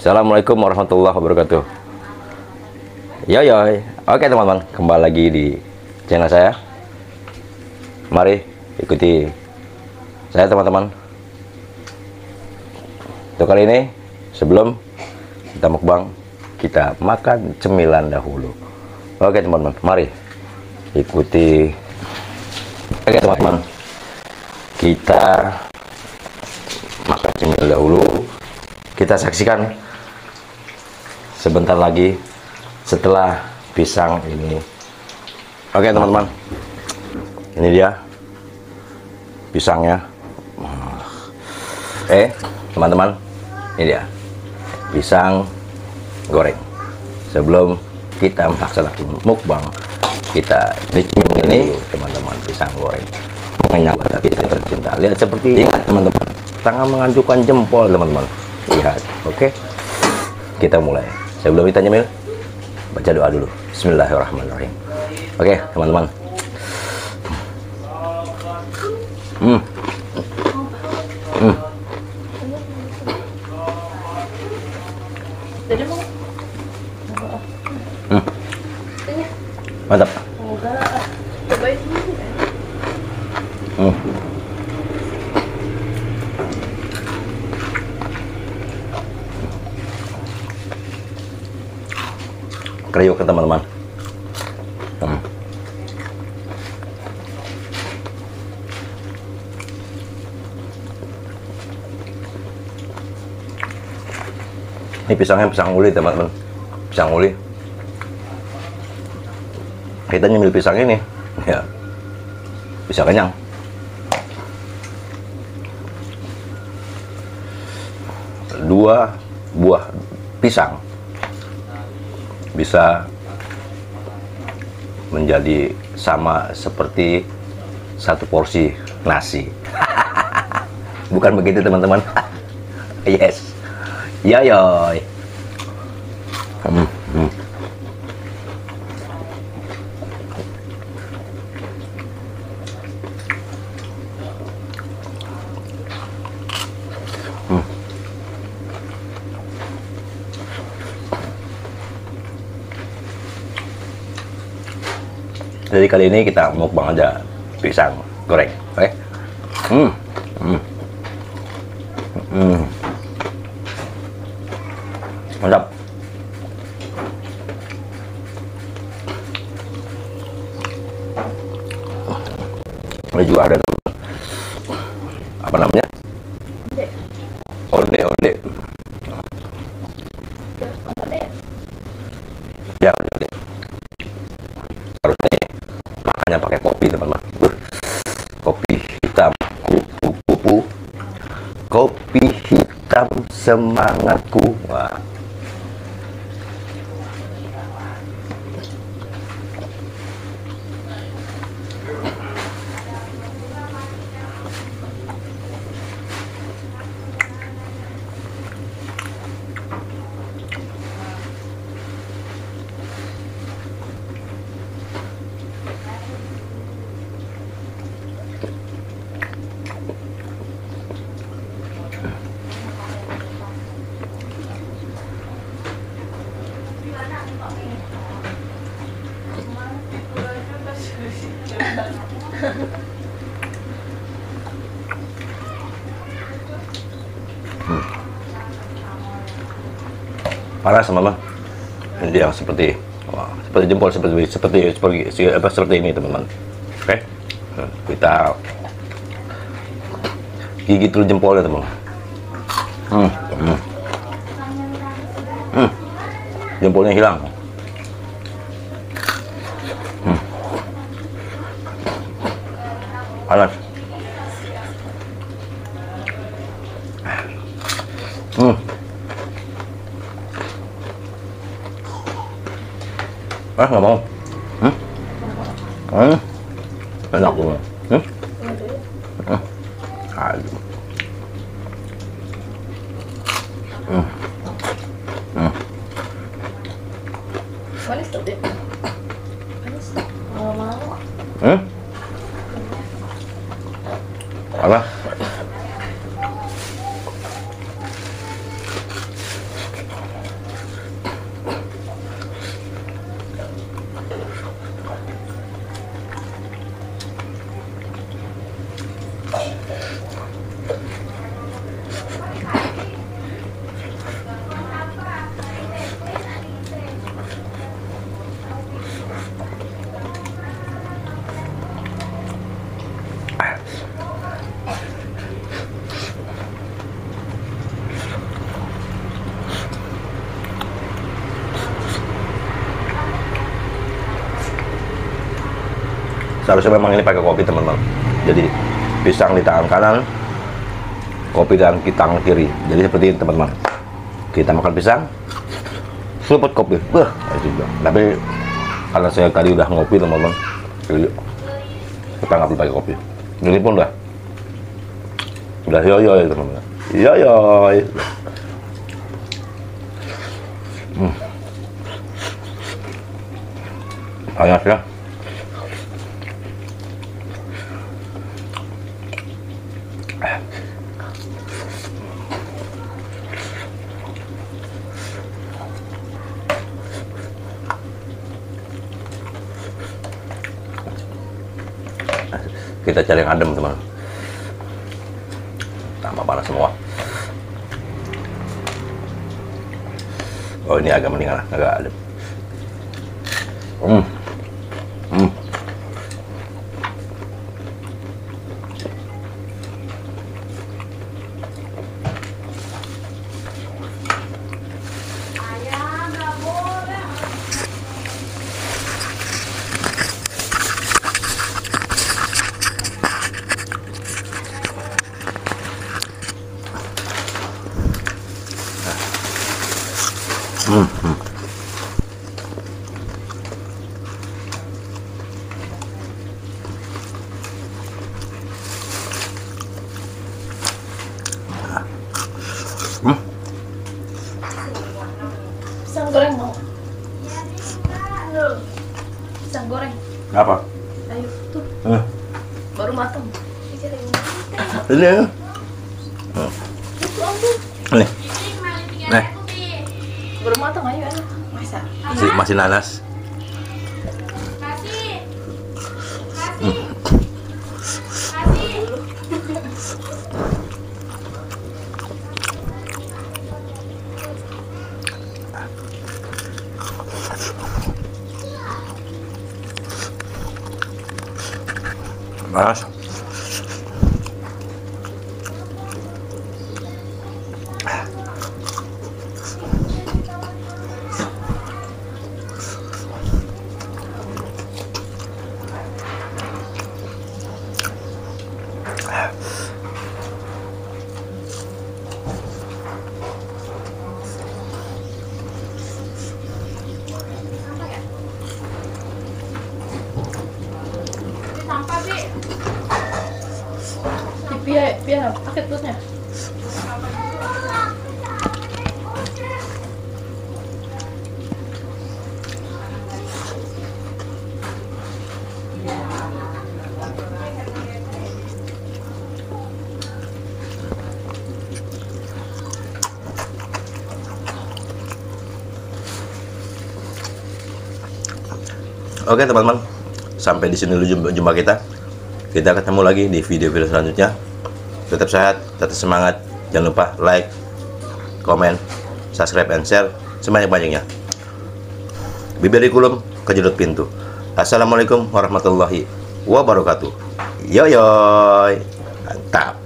Assalamualaikum warahmatullahi wabarakatuh. Yo yo. Oke teman-teman, kembali lagi di channel saya. Mari ikuti saya teman-teman. Untuk kali ini, sebelum kita mukbang, kita makan cemilan dahulu. Oke teman-teman, mari ikuti. Oke teman-teman, kita makan cemilan dahulu. Kita saksikan sebentar lagi setelah pisang ini. Oke teman-teman, ini dia pisangnya. Teman-teman, ini dia pisang goreng. Sebelum kita melaksanakan mukbang, kita dicium ini teman-teman, pisang goreng mengenyang pada kita tercinta. Lihat seperti ingat teman-teman, tangan mengajukan jempol teman-teman. Lihat, oke. Kita mulai. Sebelum kita nyemil, baca doa dulu. Bismillahirrahmanirrahim. Oke, teman-teman. Mantap. Kriuk teman-teman. Ini pisangnya pisang uli teman-teman, pisang uli. Kita nyemil pisang ini, ya bisa kenyang. Dua buah pisang bisa menjadi sama seperti satu porsi nasi. Bukan begitu teman-teman? Yes. Ya yoy. Jadi kali ini kita mukbang aja pisang goreng, oke? Mantap. Ini juga ada apa namanya? Onde. Ya, onde. Harusnya makannya pakai kopi teman-teman. Kopi hitam kupu-kupu, kopi hitam semangatku. Wah. Panas teman-teman. Ini dia seperti jempol, seperti ini teman-teman. Oke, kita gigit dulu jempolnya teman-teman. Jempolnya hilang. Panas. Nggak mau. Enak banget. Aduh. Manis tuh, Dek. Manis. Mau. Apa? Seharusnya memang ini pakai kopi teman-teman. Jadi pisang di tangan kanan, kopi dan tangan kiri. Jadi seperti ini teman-teman. Kita makan pisang, seruput kopi. Itu juga. Tapi karena saya tadi udah ngopi teman-teman, jadi kita nggak perlu pakai kopi. Ini pun udah yoyoy teman-teman. Yoyoy. Panas ya. Kita cari yang adem teman. Tambah panas semua. Oh ini agak mendingan lah, agak adem. Pisang goreng mau? Pisang goreng. Apa? Ayo tuh. Baru matang. Ini ya. Itu ambil. Nih. Nih. Baru matang ayo. Masa? Masih nanas. Mas. Biar paket busnya. Oke teman-teman, sampai di sini dulu jumpa kita. Kita ketemu lagi di video-video selanjutnya. Tetap sehat, tetap semangat. Jangan lupa like, komen, subscribe, and share sebanyak-banyaknya. Bibirikulum kejedot pintu. Assalamualaikum warahmatullahi wabarakatuh. Yoyoy, mantap.